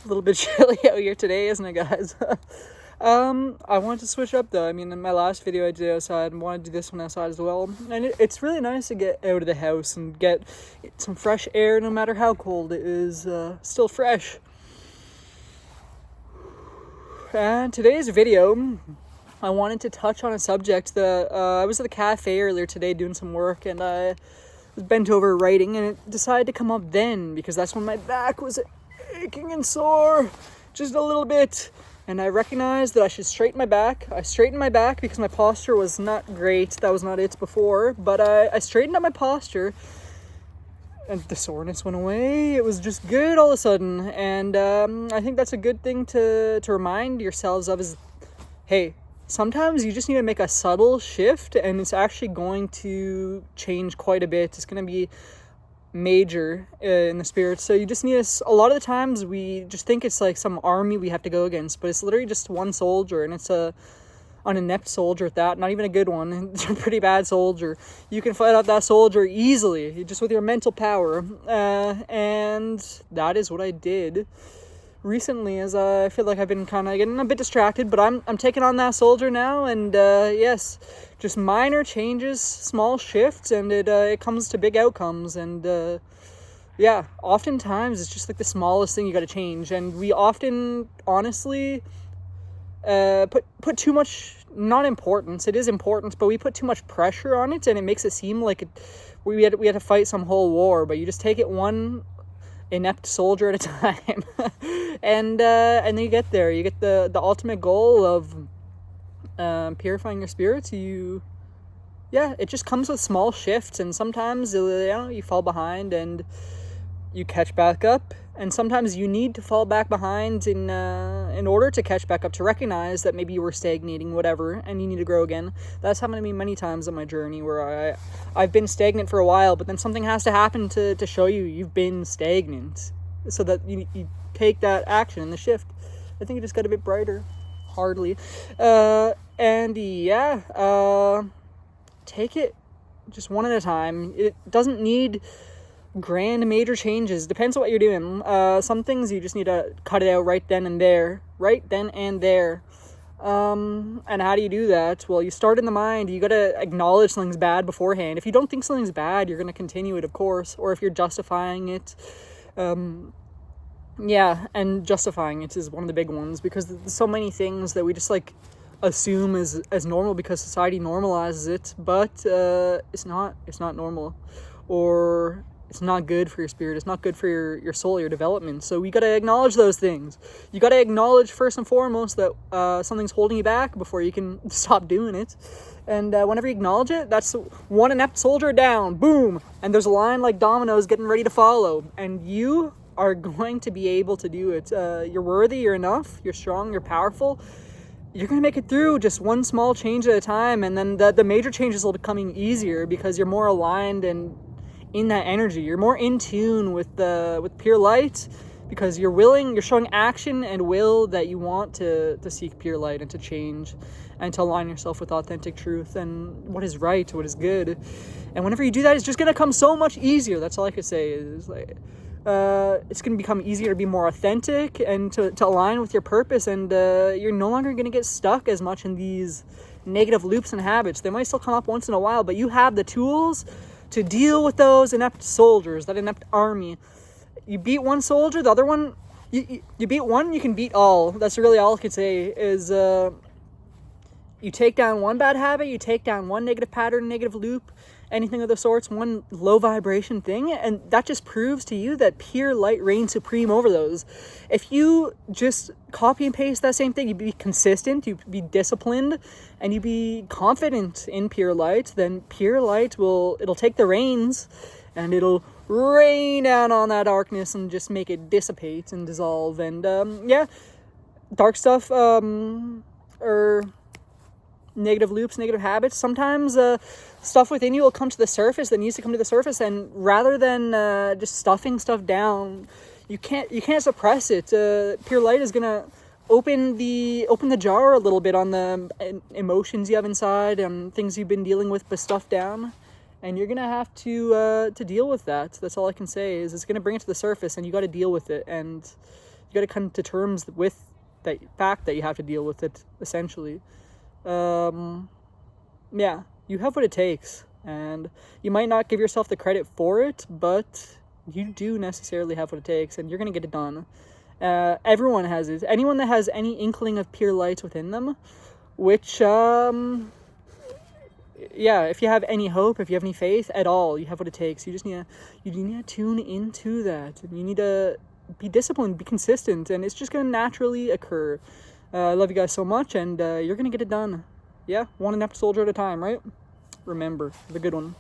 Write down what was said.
A little bit chilly out here today, isn't it, guys? I wanted to switch up though. I mean, in my last video I did outside and wanted to do this one outside as well. And it's really nice to get out of the house and get some fresh air, no matter how cold it is, still fresh. And today's video, I wanted to touch on a subject that I was at the cafe earlier today doing some work, and I was bent over writing, and it decided to come up then because that's when my back was aching and sore just a little bit, and I recognized that I should straighten my back. I straightened my back because my posture was not great. That was not it before, but I straightened up my posture and the soreness went away. It was just good all of a sudden, and I think that's a good thing to remind yourselves of is, hey, sometimes you just need to make a subtle shift and it's actually going to change quite a bit. It's going to be major in the spirit. So you just need a lot of the times we just think it's like some army we have to go against, but it's literally just one soldier, and it's an inept soldier at that, not even a good one. It's a pretty bad soldier. You can fight out that soldier easily just with your mental power, and that is what I did recently, as I feel like I've been kind of getting a bit distracted, but I'm taking on that soldier now, and yes, just minor changes, small shifts, and it comes to big outcomes. And yeah, oftentimes it's just like the smallest thing you got to change, and we often honestly put too much, not importance, it is importance, but we put too much pressure on it, and it makes it seem like we had to fight some whole war. But you just take it one inept soldier at a time and then you get there. You get the ultimate goal of purifying your spirits. It just comes with small shifts, and sometimes you fall behind and you catch back up, and sometimes you need to fall back behind in order to catch back up, to recognize that maybe you were stagnating, whatever, and you need to grow again. That's happened to me many times on my journey, where I've been stagnant for a while, but then something has to happen to show you've been stagnant, so that you take that action and the shift. I think it just got a bit brighter, hardly. Take it just one at a time. It doesn't need grand major changes. Depends on what you're doing. Some things you just need to cut it out right then and there. And how do you do that? Well, you start in the mind. You gotta acknowledge something's bad beforehand. If you don't think something's bad, you're gonna continue it, of course. Or if you're justifying it, and justifying it is one of the big ones, because there's so many things that we just like assume as normal because society normalizes it, but it's not normal, or it's not good for your spirit. It's not good for your soul, your development. So we got to acknowledge those things. You got to acknowledge first and foremost that something's holding you back before you can stop doing it. And whenever you acknowledge it, that's one inept soldier down. Boom. And there's a line like dominoes getting ready to follow. And you are going to be able to do it. You're worthy. You're enough. You're strong. You're powerful. You're going to make it through just one small change at a time. And then the major changes will be coming easier because you're more aligned and in that energy. You're more in tune with pure light, because you're showing action and will that you want to seek pure light and to change and to align yourself with authentic truth and what is right, what is good. And whenever you do that, it's just going to come so much easier. That's all I could say is like, it's going to become easier to be more authentic and to align with your purpose, and you're no longer going to get stuck as much in these negative loops and habits. They might still come up once in a while, but you have the tools to deal with those inept soldiers, that inept army. You beat one soldier, the other one, you beat one, you can beat all. That's really all I could say is you take down one bad habit, you take down one negative pattern, negative loop, anything of the sorts, one low vibration thing, and that just proves to you that pure light reigns supreme over those. If you just copy and paste that same thing, you be consistent, you be disciplined, and you be confident in pure light, then pure light it'll take the reins and it'll rain down on that darkness and just make it dissipate and dissolve. And dark stuff or negative loops, negative habits, sometimes stuff within you will come to the surface that needs to come to the surface, and rather than just stuffing stuff down, you can't suppress it. Pure light is gonna open the jar a little bit on the emotions you have inside and things you've been dealing with but stuffed down, and you're gonna have to deal with that. That's all I can say is it's gonna bring it to the surface, and you got to deal with it, and You got to come to terms with that fact that you have to deal with it, essentially. Yeah, you have what it takes, and you might not give yourself the credit for it, but you do necessarily have what it takes, and you're gonna get it done. Everyone has it. Anyone that has any inkling of pure light within them, which, yeah, if you have any hope, if you have any faith at all, you have what it takes. You just need to tune into that, and you need to be disciplined, be consistent, and it's just gonna naturally occur. I love you guys so much, and you're gonna get it done. Yeah, one episode at a time, right? Remember, the good one.